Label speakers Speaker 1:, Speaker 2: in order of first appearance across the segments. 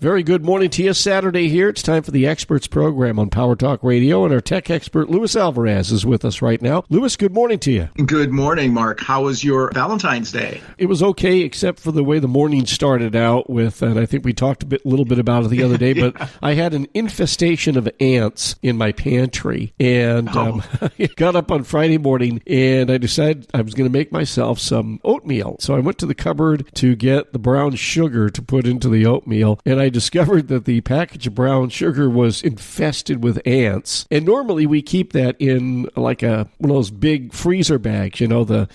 Speaker 1: Very good morning to you. Saturday here. It's time for the Experts program on Power Talk Radio, and our tech expert, Luis Alvarez, is with us right now. Luis, good morning to you.
Speaker 2: Good morning, Mark. How was your Valentine's Day?
Speaker 1: It was okay, except for the way the morning started out with, and I think we talked a little bit about it the other day, but I had an infestation of ants in my pantry, and I got up on Friday morning, and I decided I was going to make myself some oatmeal. So I went to the cupboard to get the brown sugar to put into the oatmeal, and I discovered that the package of brown sugar was infested with ants. And normally we keep that in like one of those big freezer bags, the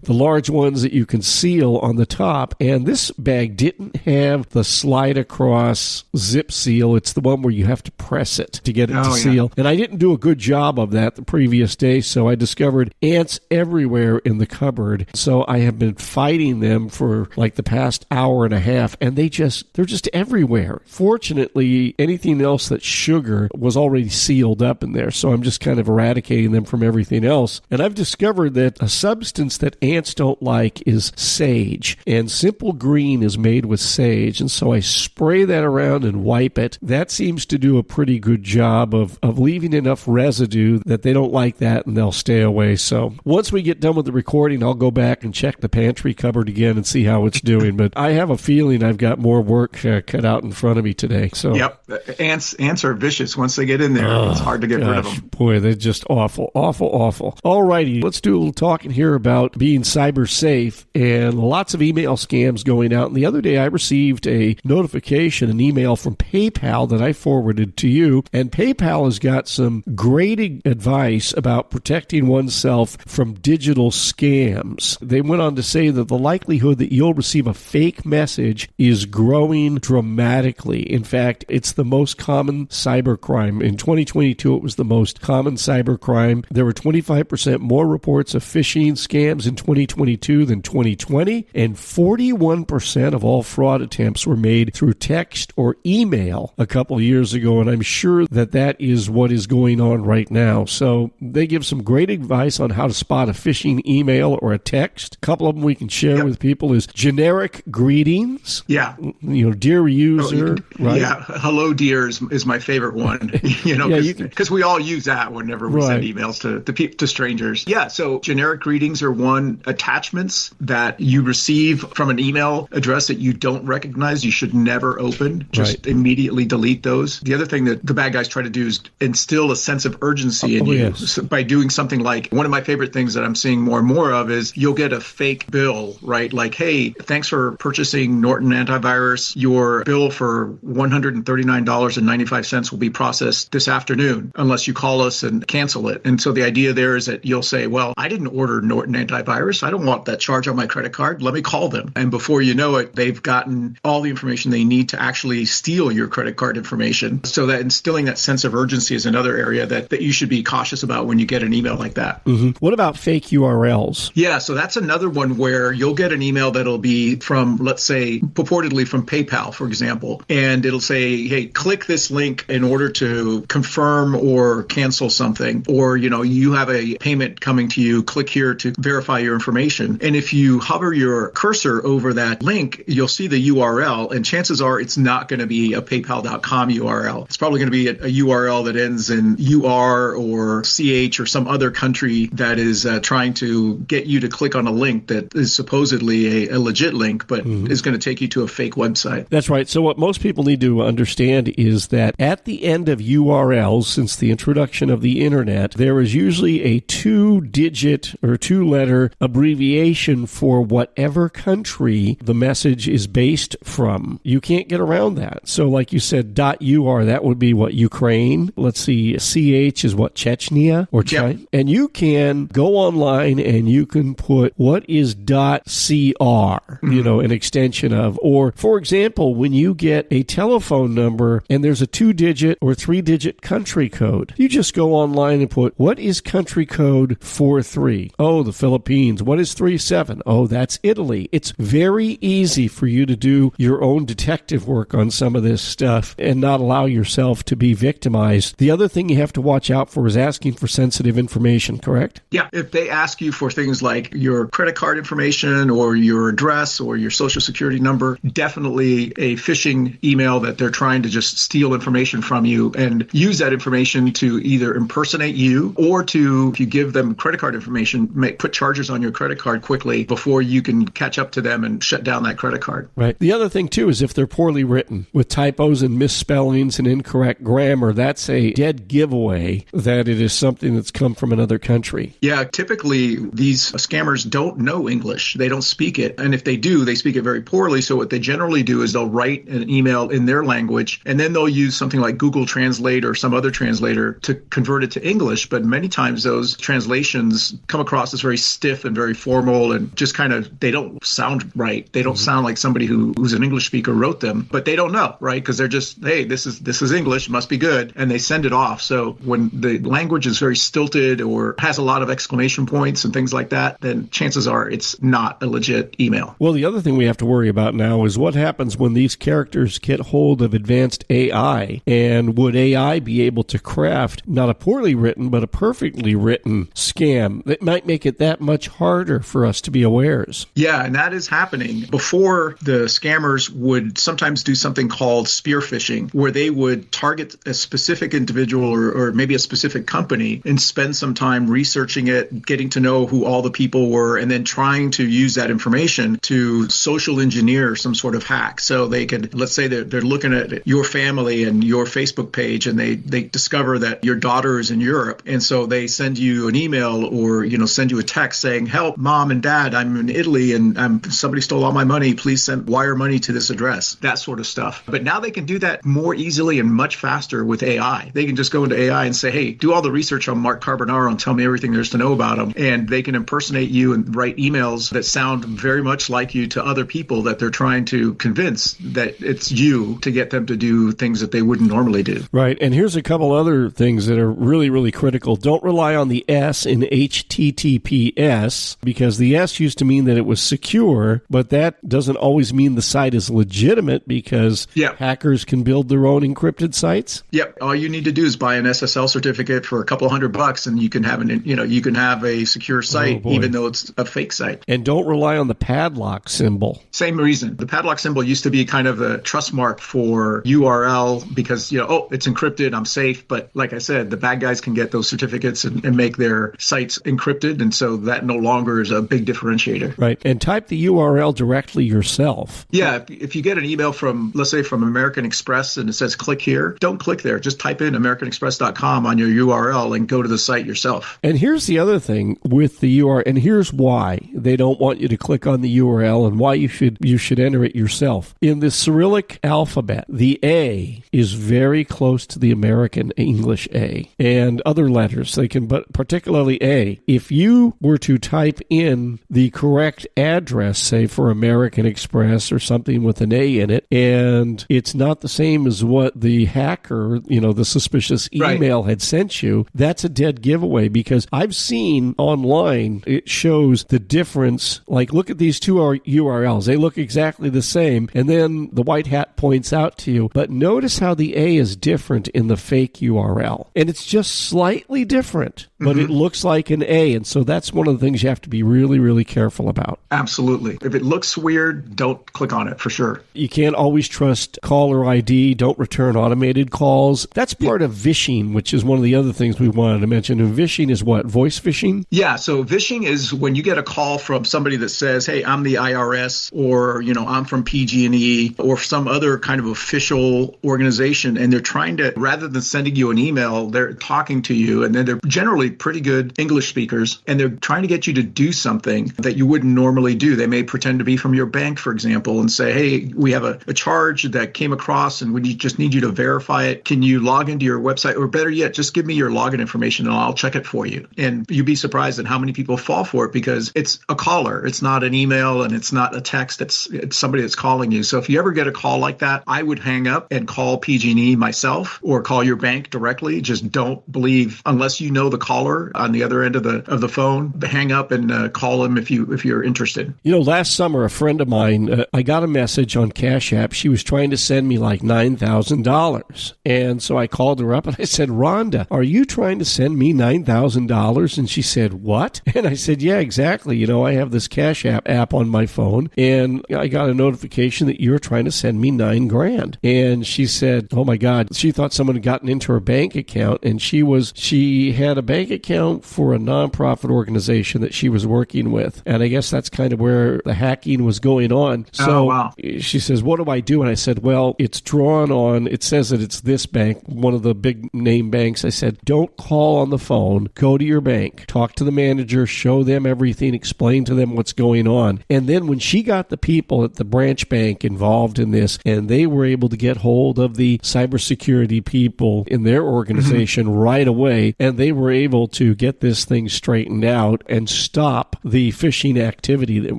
Speaker 1: large ones that you can seal on the top. And this bag didn't have the slide across zip seal. It's the one where you have to press it to get it to seal. And I didn't do a good job of that the previous day, so I discovered ants everywhere in the cupboard. So I have been fighting them for like the past hour and a half, and they're just everywhere. Fortunately, anything else that's sugar was already sealed up in there, so I'm just kind of eradicating them from everything else. And I've discovered that a substance that ants don't like is sage, and Simple Green is made with sage, and so I spray that around and wipe it. That seems to do a pretty good job of leaving enough residue that they don't like that and they'll stay away. So once we get done with the recording, I'll go back and check the pantry cupboard again and see how it's doing. But I have a feeling I've got more work cut out in front of me today. So
Speaker 2: yep, ants are vicious. Once they get in there, it's hard to get rid of them.
Speaker 1: Boy, they're just awful. All righty, let's do a little talking here about being cyber safe and lots of email scams going out. And the other day I received a notification, an email from PayPal that I forwarded to you. And PayPal has got some great advice about protecting oneself from digital scams. They went on to say that the likelihood that you'll receive a fake message is growing dramatically. In fact, it's the most common cybercrime. In 2022, it was the most common cybercrime. There were 25% more reports of phishing scams in 2022 than 2020, and 41% of all fraud attempts were made through text or email a couple of years ago, and I'm sure that is what is going on right now. So they give some great advice on how to spot a phishing email or a text. A couple of them we can share with people is generic greetings.
Speaker 2: Yeah.
Speaker 1: Dear user. Right?
Speaker 2: Yeah. Hello, dear is my favorite one. Because we all use that whenever we send emails to strangers. Yeah. So generic greetings are one. Attachments that you receive from an email address that you don't recognize, you should never open. Just immediately delete those. The other thing that the bad guys try to do is instill a sense of urgency in you by doing something like, one of my favorite things that I'm seeing more and more of is you'll get a fake bill, right? Like, hey, thanks for purchasing Norton Antivirus. Your bill for $139.95 will be processed this afternoon unless you call us and cancel it. And so the idea there is that you'll say, well, I didn't order Norton Antivirus. I don't want that charge on my credit card. Let me call them. And before you know it, they've gotten all the information they need to actually steal your credit card information. So that instilling that sense of urgency is another area that you should be cautious about when you get an email like that.
Speaker 1: Mm-hmm. What about fake URLs?
Speaker 2: Yeah, so that's another one where you'll get an email that'll be from, let's say, purportedly from PayPal, for example, and it'll say, hey, click this link in order to confirm or cancel something, or, you have a payment coming to you, click here to verify your information. And if you hover your cursor over that link, you'll see the URL, and chances are it's not going to be a PayPal.com URL. It's probably going to be a URL that ends in UR or CH or some other country that is trying to get you to click on a link that is supposedly a legit link, but is going to take you to a fake website.
Speaker 1: That's right. So what most people need to understand is that at the end of URLs, since the introduction of the internet, there is usually a 2-digit or 2-letter abbreviation for whatever country the message is based from. You can't get around that. So like you said, .ur, that would be what, Ukraine? Let's see, CH is what, Chechnya or China? Yep. And you can go online and you can put what is .cr, an extension of. Or, for example, when you get a telephone number and there's a 2-digit or 3-digit country code, you just go online and put, what is country code 43? Oh, the Philippines. What is 37? Oh, that's Italy. It's very easy for you to do your own detective work on some of this stuff and not allow yourself to be victimized. The other thing you have to watch out for is asking for sensitive information, correct?
Speaker 2: Yeah. If they ask you for things like your credit card information or your address or your social security number, definitely a phishing phishing email that they're trying to just steal information from you and use that information to either impersonate you or to, if you give them credit card information, put charges on your credit card quickly before you can catch up to them and shut down that credit card.
Speaker 1: Right. The other thing, too, is if they're poorly written with typos and misspellings and incorrect grammar, that's a dead giveaway that it is something that's come from another country.
Speaker 2: Yeah, typically these scammers don't know English. They don't speak it. And if they do, they speak it very poorly. So what they generally do is they'll write an email in their language, and then they'll use something like Google Translate or some other translator to convert it to English. But many times those translations come across as very stiff and very formal and just kind of, they don't sound right. They don't sound like somebody who's an English speaker wrote them, but they don't know, right? Because they're just, hey, this is English, must be good. And they send it off. So when the language is very stilted or has a lot of exclamation points and things like that, then chances are it's not a legit email.
Speaker 1: Well, the other thing we have to worry about now is what happens when these characters get hold of advanced AI, and would AI be able to craft not a poorly written, but a perfectly written scam that might make it that much harder for us to be awares?
Speaker 2: Yeah, and that is happening. Before, the scammers would sometimes do something called spear phishing, where they would target a specific individual or maybe a specific company and spend some time researching it, getting to know who all the people were, and then trying to use that information to social engineer some sort of hack. So they could, let's say they're looking at your family and your Facebook page, and they discover that your daughter is in Europe. And so they send you an email or, send you a text saying, help, mom and dad, I'm in Italy and somebody stole all my money. Please wire money to this address, that sort of stuff. But now they can do that more easily and much faster with AI. They can just go into AI and say, hey, do all the research on Mark Carbonaro and tell me everything there's to know about him. And they can impersonate you and write emails that sound very much like you to other people that they're trying to convince that it's you to get them to do things that they wouldn't normally do.
Speaker 1: Right. And here's a couple other things that are really, really critical. Don't rely on the S in HTTPS, because the S used to mean that it was secure, but that doesn't always mean the site is legitimate, because hackers can build their own encrypted sites.
Speaker 2: Yep. All you need to do is buy an SSL certificate for a couple $100 and you can have a secure site, even though it's a fake site.
Speaker 1: And don't rely on the padlock symbol.
Speaker 2: Same reason. The padlock symbol used to be kind of a trust mark for URL because, it's encrypted, I'm safe. But like I said, the bad guys can get those certificates and make their sites encrypted. And so that no longer is a big differentiator.
Speaker 1: Right. And type the URL directly yourself.
Speaker 2: Yeah. If you get an email from, let's say, from American Express and it says click here, don't click there. Just type in americanexpress.com on your URL and go to the site yourself.
Speaker 1: And here's the other thing with the URL, and here's why they don't want you to click on the URL and why you should enter it yourself. In the Cyrillic alphabet, the A is very close to the American English A and other letters. But particularly A. If you were to type in the correct address, say for American Express or something with an A in it, and it's not the same as what the hacker, the suspicious email had sent you, that's a dead giveaway, because I've seen online, it shows the difference. Like, look at these two URLs. They look exactly the same. And then the white hat points out to you, but notice how the A is different in the fake URL. And it's just slightly different, but it looks like an A. And so that's one of the things you have to be really, really careful about.
Speaker 2: Absolutely. If it looks weird, don't click on it for sure.
Speaker 1: You can't always trust caller ID. Don't return automated calls. That's part of phishing, which is one of the other things we wanted to mention. And phishing is what? Voice phishing?
Speaker 2: Yeah. So phishing is when you get a call from somebody that says, hey, I'm the IRS, or, I'm from PG&E, or some other kind of official organization. And they're trying to, rather than sending you an email, they're talking to you. And then they're generally pretty good English speakers. And they're trying to get you to do something that you wouldn't normally do. They may pretend to be from your bank, for example, and say, hey, we have a charge that came across and we just need you to verify it. Can you log into your website? Or better yet, just give me your login information and I'll check it for you. And you'd be surprised at how many people fall for it, because it's a caller. It's not an email and it's not a text. It's somebody that's calling you. So if you ever get a call like that, I would hang up and call PG&E myself or call your bank directly. Just don't believe, unless you know the caller caller on the other end of the phone, hang up and call him if you're interested.
Speaker 1: Last summer, a friend of mine, I got a message on Cash App. She was trying to send me like $9,000. And so I called her up and I said, Rhonda, are you trying to send me $9,000? And she said, what? And I said, yeah, exactly. I have this Cash App on my phone, and I got a notification that you're trying to send me $9,000. And she said, oh my God, she thought someone had gotten into her bank account, and she had a bank account for a nonprofit organization that she was working with. And I guess that's kind of where the hacking was going on. So
Speaker 2: wow.
Speaker 1: She says, what do I do? And I said, well, it's drawn on, it says that it's this bank, one of the big name banks. I said, don't call on the phone, go to your bank, talk to the manager, show them everything, explain to them what's going on. And then when she got the people at the branch bank involved in this, and they were able to get hold of the cybersecurity people in their organization right away, and they were able to get this thing straightened out and stop the phishing activity that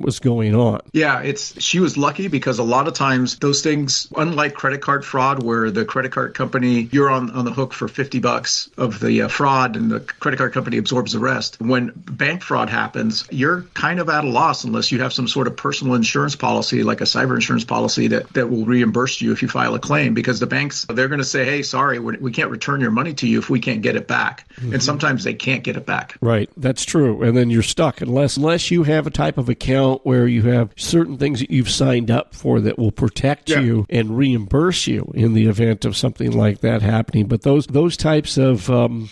Speaker 1: was going on.
Speaker 2: Yeah, she was lucky because a lot of times those things, unlike credit card fraud, where the credit card company, you're on the hook for $50 of the fraud and the credit card company absorbs the rest. When bank fraud happens, you're kind of at a loss unless you have some sort of personal insurance policy, like a cyber insurance policy that will reimburse you if you file a claim, because the banks, they're going to say, hey, sorry, we can't return your money to you if we can't get it back. Mm-hmm. And sometimes they can't get it back.
Speaker 1: Right. That's true. And then you're stuck unless you have a type of account where you have certain things that you've signed up for that will protect you and reimburse you in the event of something like that happening. But those types of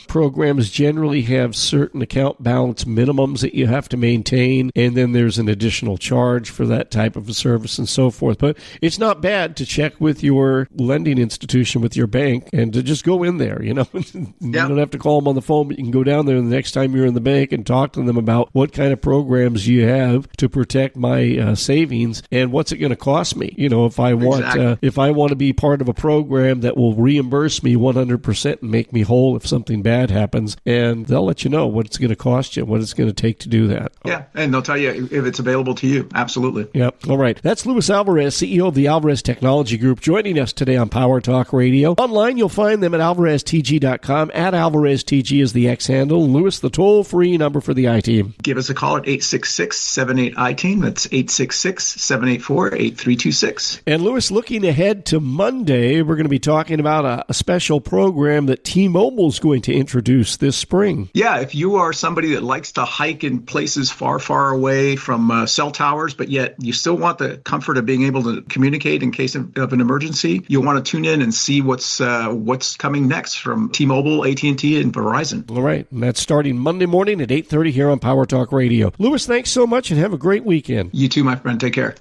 Speaker 1: programs generally have certain account balance minimums that you have to maintain, and then there's an additional charge for that type of a service and so forth. But it's not bad to check with your lending institution, with your bank, and to just go in there. You don't have to call them on the phone, but you can go down there the next time you're in the bank and talk to them about what kind of programs you have to protect my savings and what's it going to cost me. If I want to be part of a program that will reimburse me 100% and make me whole if something bad happens, and they'll let you know what it's going to cost you, what it's going to take to do that.
Speaker 2: Yeah, and they'll tell you if it's available to you. Absolutely.
Speaker 1: Yep. All right. That's Luis Alvarez, CEO of the Alvarez Technology Group, joining us today on Power Talk Radio. Online, you'll find them at alvareztg.com. At AlvarezTG is the X handle. Luis, the toll-free number for the I-Team.
Speaker 2: Give us a call at 866-78-I-TEAM. That's 866-784-8326.
Speaker 1: And Luis, looking ahead to Monday, we're going to be talking about a special program that T-Mobile is going to introduce this spring.
Speaker 2: Yeah, if you are somebody that likes to hike in places far, far away from cell towers, but yet you still want the comfort of being able to communicate in case of an emergency, you'll want to tune in and see what's coming next from T-Mobile, AT&T, and Verizon.
Speaker 1: All right, and that's starting Monday morning at 8:30 here on Power Talk Radio. Luis, thanks so much and have a great weekend.
Speaker 2: You too, my friend. Take care.